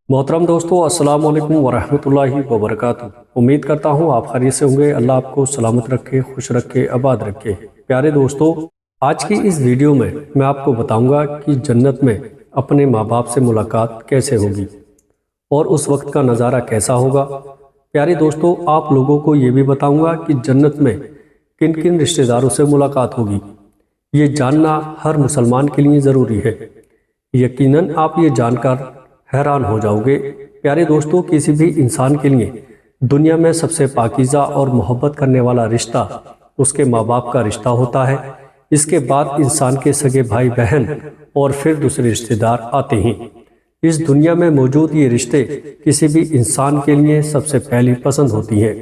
محترم دوستو السلام علیکم ورحمۃ اللہ وبرکاتہ۔ امید کرتا ہوں آپ خیریت سے ہوں گے۔ اللہ آپ کو سلامت رکھے، خوش رکھے، آباد رکھے۔ پیارے دوستو، آج کی اس ویڈیو میں آپ کو بتاؤں گا کہ جنت میں اپنے ماں باپ سے ملاقات کیسے ہوگی اور اس وقت کا نظارہ کیسا ہوگا۔ پیارے دوستو، آپ لوگوں کو یہ بھی بتاؤں گا کہ جنت میں کن کن رشتہ داروں سے ملاقات ہوگی۔ یہ جاننا ہر مسلمان کے لیے ضروری ہے۔ یقیناً آپ یہ جان کر حیران ہو جاؤ گے۔ پیارے دوستو، کسی بھی انسان کے لیے دنیا میں سب سے پاکیزہ اور محبت کرنے والا رشتہ اس کے ماں باپ کا رشتہ ہوتا ہے۔ اس کے بعد انسان کے سگے بھائی بہن اور پھر دوسرے رشتہ دار آتے ہیں۔ اس دنیا میں موجود یہ رشتے کسی بھی انسان کے لیے سب سے پہلی پسند ہوتی ہیں۔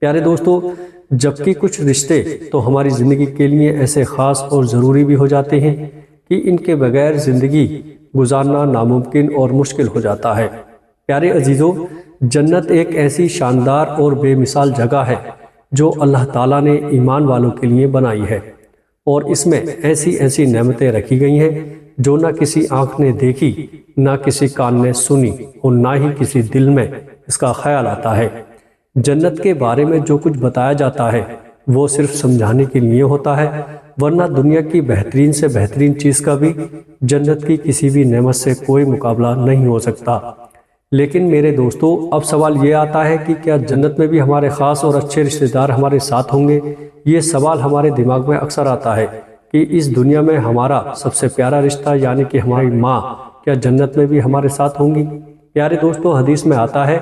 پیارے دوستو، جبکہ کچھ رشتے تو ہماری زندگی کے لیے ایسے خاص اور ضروری بھی ہو جاتے ہیں کہ ان کے بغیر زندگی گزارنا ناممکن اور مشکل ہو جاتا ہے۔ پیارے عزیزو، جنت ایک ایسی شاندار اور بے مثال جگہ ہے جو اللہ تعالیٰ نے ایمان والوں کے لیے بنائی ہے، اور اس میں ایسی ایسی نعمتیں رکھی گئی ہیں جو نہ کسی آنکھ نے دیکھی، نہ کسی کان نے سنی، اور نہ ہی کسی دل میں اس کا خیال آتا ہے۔ جنت کے بارے میں جو کچھ بتایا جاتا ہے وہ صرف سمجھانے کے لیے ہوتا ہے، ورنہ دنیا کی بہترین سے بہترین چیز کا بھی جنت کی کسی بھی نعمت سے کوئی مقابلہ نہیں ہو سکتا۔ لیکن میرے دوستو، اب سوال یہ آتا ہے کہ کیا جنت میں بھی ہمارے خاص اور اچھے رشتہ دار ہمارے ساتھ ہوں گے؟ یہ سوال ہمارے دماغ میں اکثر آتا ہے کہ اس دنیا میں ہمارا سب سے پیارا رشتہ یعنی کہ ہماری ماں کیا جنت میں بھی ہمارے ساتھ ہوں گی؟ پیارے دوستو، حدیث میں آتا ہے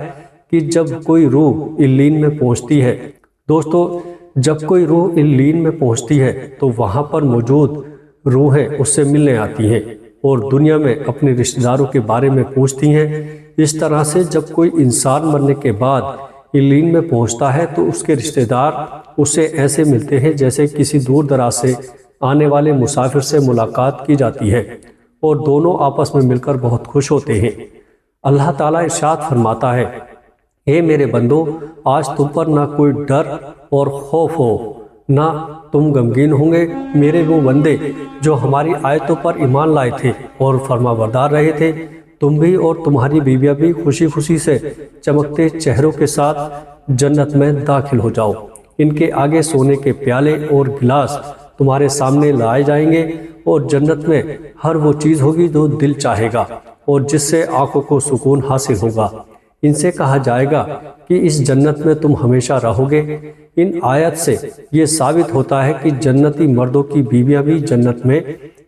کہ جب کوئی روح علیین میں پہنچتی ہے تو وہاں پر موجود روحیں اس سے ملنے آتی ہیں اور دنیا میں اپنے رشتہ داروں کے بارے میں پوچھتی ہیں۔ اس طرح سے جب کوئی انسان مرنے کے بعد علیین میں پہنچتا ہے تو اس کے رشتہ دار اسے ایسے ملتے ہیں جیسے کسی دور دراز سے آنے والے مسافر سے ملاقات کی جاتی ہے، اور دونوں آپس میں مل کر بہت خوش ہوتے ہیں۔ اللہ تعالیٰ ارشاد فرماتا ہے، اے میرے بندو، آج تم پر نہ کوئی ڈر اور خوف ہو، نہ تم غمگین ہوں گے۔ میرے وہ بندے جو ہماری آیتوں پر ایمان لائے تھے اور فرما بردار رہے تھے، تم بھی اور تمہاری بیویاں بھی خوشی خوشی سے چمکتے چہروں کے ساتھ جنت میں داخل ہو جاؤ۔ ان کے آگے سونے کے پیالے اور گلاس تمہارے سامنے لائے جائیں گے، اور جنت میں ہر وہ چیز ہوگی جو دل چاہے گا اور جس سے آنکھوں کو سکون حاصل ہوگا۔ ان سے کہا جائے گا کہ اس جنت میں تم ہمیشہ رہو گے۔ ان آیت سے یہ ثابت ہوتا ہے کہ جنتی مردوں کی بیویاں بھی جنت میں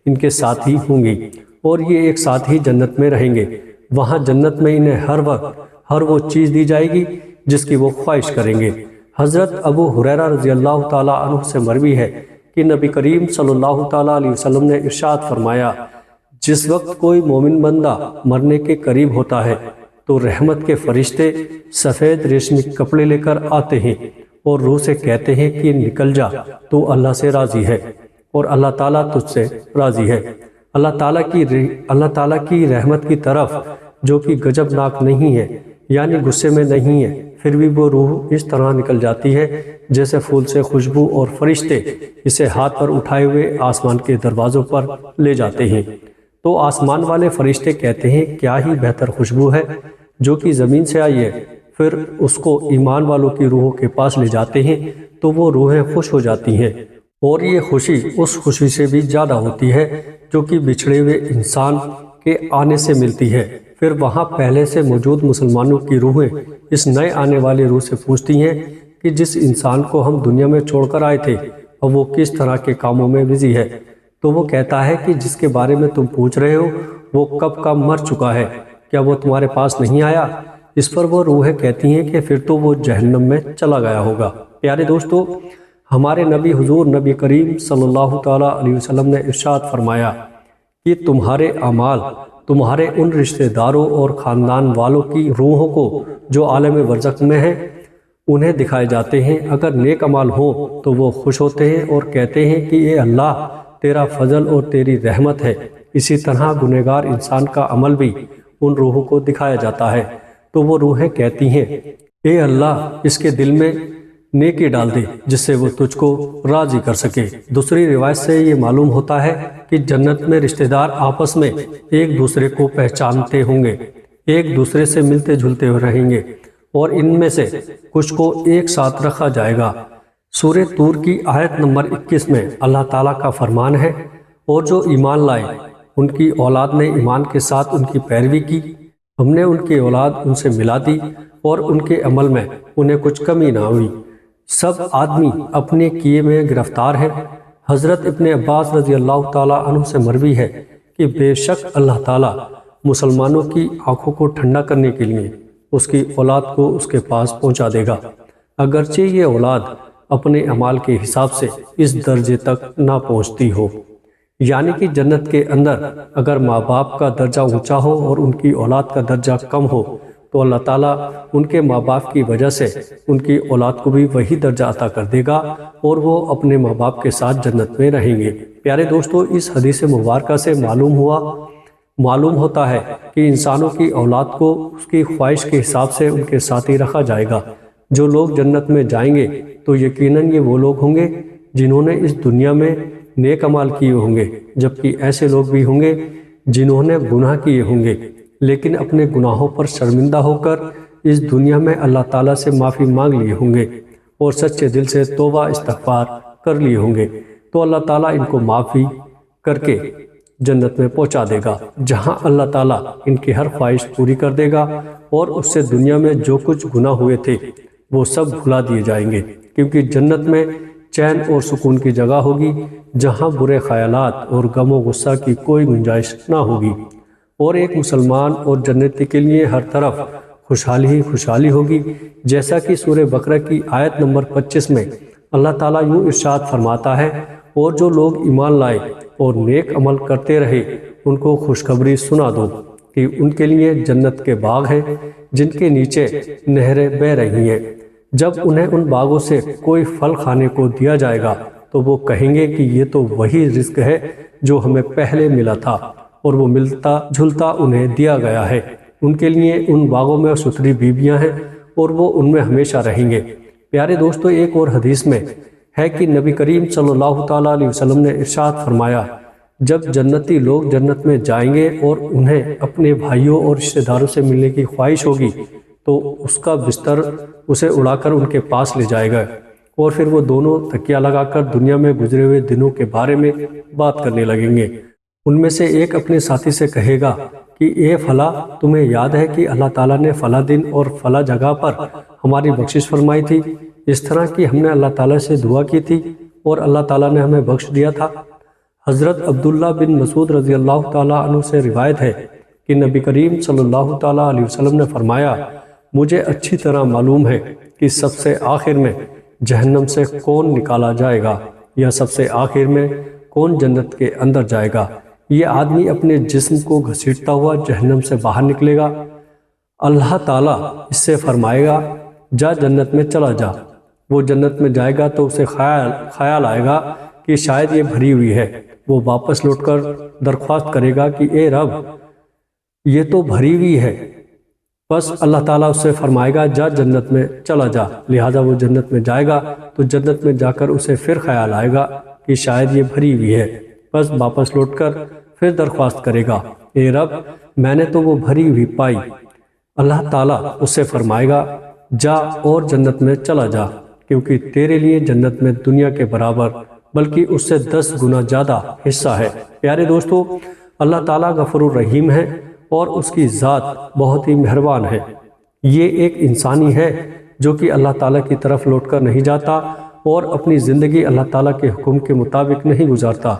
ان کے ساتھ ہی ہوں گی، اور یہ ایک ساتھ ہی جنت میں رہیں گے۔ وہاں جنت میں انہیں ہر وقت ہر وہ چیز دی جائے گی جس کی وہ خواہش کریں گے۔ حضرت ابو ہریرہ رضی اللہ تعالیٰ عنہ سے مروی ہے کہ نبی کریم صلی اللہ تعالیٰ علیہ وسلم نے ارشاد فرمایا، جس وقت کوئی مومن بندہ مرنے کے قریب ہوتا ہے تو رحمت کے فرشتے سفید ریشمی کپڑے لے کر آتے ہیں اور روح سے کہتے ہیں کہ نکل جا، تو اللہ سے راضی ہے اور اللہ تعالیٰ تجھ سے راضی ہے۔ اللہ تعالیٰ کی رحمت کی طرف جو کہ غضب ناک نہیں ہے، یعنی غصے میں نہیں ہے، پھر بھی وہ روح اس طرح نکل جاتی ہے جیسے پھول سے خوشبو، اور فرشتے اسے ہاتھ پر اٹھائے ہوئے آسمان کے دروازوں پر لے جاتے ہیں۔ تو آسمان والے فرشتے کہتے ہیں، کیا ہی بہتر خوشبو ہے جو کہ زمین سے آئی ہے۔ پھر اس کو ایمان والوں کی روحوں کے پاس لے جاتے ہیں تو وہ روحیں خوش ہو جاتی ہیں، اور یہ خوشی اس خوشی سے بھی زیادہ ہوتی ہے جو کہ بچھڑے ہوئے انسان کے آنے سے ملتی ہے۔ پھر وہاں پہلے سے موجود مسلمانوں کی روحیں اس نئے آنے والے روح سے پوچھتی ہیں کہ جس انسان کو ہم دنیا میں چھوڑ کر آئے تھے اور وہ کس طرح کے کاموں میں بزی ہے؟ تو وہ کہتا ہے کہ جس کے بارے میں تم پوچھ رہے ہو وہ کب کا مر چکا ہے، کیا وہ تمہارے پاس نہیں آیا؟ اس پر وہ روحیں کہتی ہیں کہ پھر تو وہ جہنم میں چلا گیا ہوگا۔ پیارے دوستو، ہمارے نبی حضور نبی کریم صلی اللہ تعالیٰ علیہ وسلم نے ارشاد فرمایا کہ تمہارے اعمال تمہارے ان رشتہ داروں اور خاندان والوں کی روحوں کو جو عالم برزخ میں ہیں انہیں دکھائے جاتے ہیں۔ اگر نیک اعمال ہوں تو وہ خوش ہوتے ہیں اور کہتے ہیں کہ اے اللہ، تیرا فضل اور تیری رحمت ہے۔ اسی طرح گنہگار انسان کا عمل بھی ان روحوں کو دکھایا جاتا ہے، تو وہ روحیں کہتی ہیں، اے اللہ، اس کے دل میں نیکی ڈال دے جس سے وہ تجھ کو راضی کر سکے۔ دوسری روایت سے یہ معلوم ہوتا ہے کہ جنت میں رشتہ دار آپس میں ایک دوسرے کو پہچانتے ہوں گے، ایک دوسرے سے ملتے جھلتے رہیں گے اور ان میں سے کچھ کو ایک ساتھ رکھا جائے گا۔ سورہ طور کی آیت نمبر 21 میں اللہ تعالیٰ کا فرمان ہے، اور جو ایمان لائے ان کی اولاد نے ایمان کے ساتھ ان کی پیروی کی، ہم نے ان کی اولاد ان سے ملا دی اور ان کے عمل میں انہیں کچھ کمی نہ ہوئی۔ سب آدمی اپنے کیے میں گرفتار ہیں۔ حضرت ابن عباس رضی اللہ تعالیٰ عنہ سے مروی ہے کہ بے شک اللہ تعالیٰ مسلمانوں کی آنکھوں کو ٹھنڈا کرنے کے لیے اس کی اولاد کو اس کے پاس پہنچا دے گا، اگرچہ یہ اولاد اپنے اعمال کے حساب سے اس درجے تک نہ پہنچتی ہو۔ یعنی کہ جنت کے اندر اگر ماں باپ کا درجہ اونچا ہو اور ان کی اولاد کا درجہ کم ہو تو اللہ تعالیٰ ان کے ماں باپ کی وجہ سے ان کی اولاد کو بھی وہی درجہ عطا کر دے گا اور وہ اپنے ماں باپ کے ساتھ جنت میں رہیں گے۔ پیارے دوستو، اس حدیث مبارکہ سے معلوم ہوتا ہے کہ انسانوں کی اولاد کو اس کی خواہش کے حساب سے ان کے ساتھ ہی رکھا جائے گا۔ جو لوگ جنت میں جائیں گے تو یقیناً یہ وہ لوگ ہوں گے جنہوں نے اس دنیا میں نیک اعمال کیے ہوں گے، جبکہ ایسے لوگ بھی ہوں گے جنہوں نے گناہ کیے ہوں گے لیکن اپنے گناہوں پر شرمندہ ہو کر اس دنیا میں اللہ تعالیٰ سے معافی مانگ لیے ہوں گے اور سچے دل سے توبہ استغفار کر لیے ہوں گے، تو اللہ تعالیٰ ان کو معافی کر کے جنت میں پہنچا دے گا، جہاں اللہ تعالیٰ ان کی ہر خواہش پوری کر دے گا اور اس سے دنیا میں جو کچھ گناہ ہوئے تھے وہ سب بھلا دیے جائیں گے، کیونکہ جنت میں چین اور سکون کی جگہ ہوگی جہاں برے خیالات اور غم و غصہ کی کوئی گنجائش نہ ہوگی، اور ایک مسلمان اور جنتی کے لیے ہر طرف خوشحالی ہی خوشحالی ہوگی، جیسا کہ سورہ بقرہ کی آیت نمبر 25 میں اللہ تعالیٰ یوں ارشاد فرماتا ہے، اور جو لوگ ایمان لائے اور نیک عمل کرتے رہے ان کو خوشخبری سنا دو کہ ان کے لیے جنت کے باغ ہیں جن کے نیچے نہریں بہہ رہی ہیں، جب انہیں ان باغوں سے کوئی پھل کھانے کو دیا جائے گا تو وہ کہیں گے کہ یہ تو وہی رزق ہے جو ہمیں پہلے ملا تھا، اور وہ ملتا جھلتا انہیں دیا گیا ہے۔ ان کے لیے ان باغوں میں ستھری بیویاں ہیں اور وہ ان میں ہمیشہ رہیں گے۔ پیارے دوستو، ایک اور حدیث میں ہے کہ نبی کریم صلی اللہ تعالیٰ علیہ وسلم نے ارشاد فرمایا، جب جنتی لوگ جنت میں جائیں گے اور انہیں اپنے بھائیوں اور رشتہ داروں سے ملنے کی خواہش ہوگی تو اس کا بستر اسے اڑا کر ان کے پاس لے جائے گا، اور پھر وہ دونوں تکیہ لگا کر دنیا میں گزرے ہوئے دنوں کے بارے میں بات کرنے لگیں گے۔ ان میں سے ایک اپنے ساتھی سے کہے گا کہ اے فلاں، تمہیں یاد ہے کہ اللہ تعالیٰ نے فلاں دن اور فلاں جگہ پر ہماری بخشش فرمائی تھی، اس طرح کہ ہم نے اللہ تعالیٰ سے دعا کی تھی اور اللہ تعالیٰ نے ہمیں بخش دیا تھا۔ حضرت عبداللہ بن مسعود رضی اللہ تعالیٰ عنہ سے روایت ہے کہ نبی کریم صلی اللہ تعالیٰ علیہ وسلم نے فرمایا، مجھے اچھی طرح معلوم ہے کہ سب سے آخر میں جہنم سے کون نکالا جائے گا یا سب سے آخر میں کون جنت کے اندر جائے گا۔ یہ آدمی اپنے جسم کو گھسیٹتا ہوا جہنم سے باہر نکلے گا، اللہ تعالیٰ اس سے فرمائے گا جا جنت میں چلا جا۔ وہ جنت میں جائے گا تو اسے خیال آئے گا کہ شاید یہ بھری ہوئی ہے، وہ واپس لوٹ کر درخواست کرے گا کہ اے رب، یہ تو بھری ہوئی ہے۔ بس اللہ تعالیٰ اس سے فرمائے گا جا جنت میں چلا جا، لہٰذا وہ جنت میں جائے گا تو جنت میں جا کر اسے پھر خیال آئے گا کہ شاید یہ بھری ہوئی ہے، بس واپس لوٹ کر پھر درخواست کرے گا اے رب، میں نے تو وہ بھری ہوئی پائی۔ اللہ تعالیٰ اس سے فرمائے گا جا اور جنت میں چلا جا، کیونکہ تیرے لیے جنت میں دنیا کے برابر بلکہ اس سے 10 گنا زیادہ حصہ ہے۔ پیارے دوستو، اللہ تعالیٰ غفور الرحیم ہے اور اس کی ذات بہت ہی مہربان ہے۔ یہ ایک انسانی ہے جو کہ اللہ تعالیٰ کی طرف لوٹ کر نہیں جاتا اور اپنی زندگی اللہ تعالیٰ کے حکم کے مطابق نہیں گزارتا۔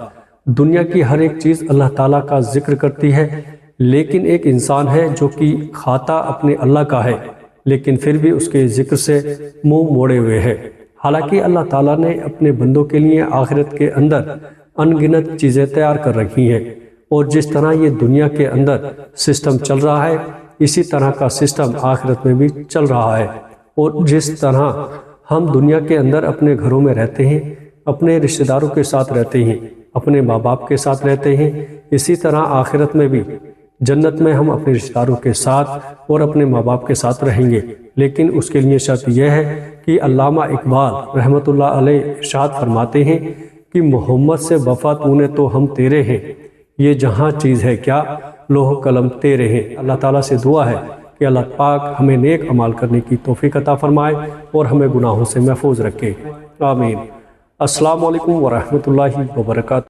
دنیا کی ہر ایک چیز اللہ تعالیٰ کا ذکر کرتی ہے، لیکن ایک انسان ہے جو کہ کھاتا اپنے اللہ کا ہے لیکن پھر بھی اس کے ذکر سے منہ موڑے ہوئے ہے۔ حالانکہ اللہ تعالیٰ نے اپنے بندوں کے لیے آخرت کے اندر ان گنت چیزیں تیار کر رکھی ہیں، اور جس طرح یہ دنیا کے اندر سسٹم چل رہا ہے اسی طرح کا سسٹم آخرت میں بھی چل رہا ہے، اور جس طرح ہم دنیا کے اندر اپنے گھروں میں رہتے ہیں، اپنے رشتہ داروں کے ساتھ رہتے ہیں، اپنے ماں باپ کے ساتھ رہتے ہیں، اسی طرح آخرت میں بھی جنت میں ہم اپنے رشتہ داروں کے ساتھ اور اپنے ماں باپ کے ساتھ رہیں گے، لیکن اس کے لیے شرط یہ ہے کہ علامہ اقبال رحمۃ اللہ علیہ ارشاد فرماتے ہیں کہ محمد سے وفا تو نے تو ہم تیرے ہیں، یہ جہاں چیز ہے کیا لوح قلم تیرے ہیں۔ اللہ تعالیٰ سے دعا ہے کہ اللہ پاک ہمیں نیک عمال کرنے کی توفیق عطا فرمائے اور ہمیں گناہوں سے محفوظ رکھے، آمین۔ السلام علیکم ورحمۃ اللہ وبرکاتہ۔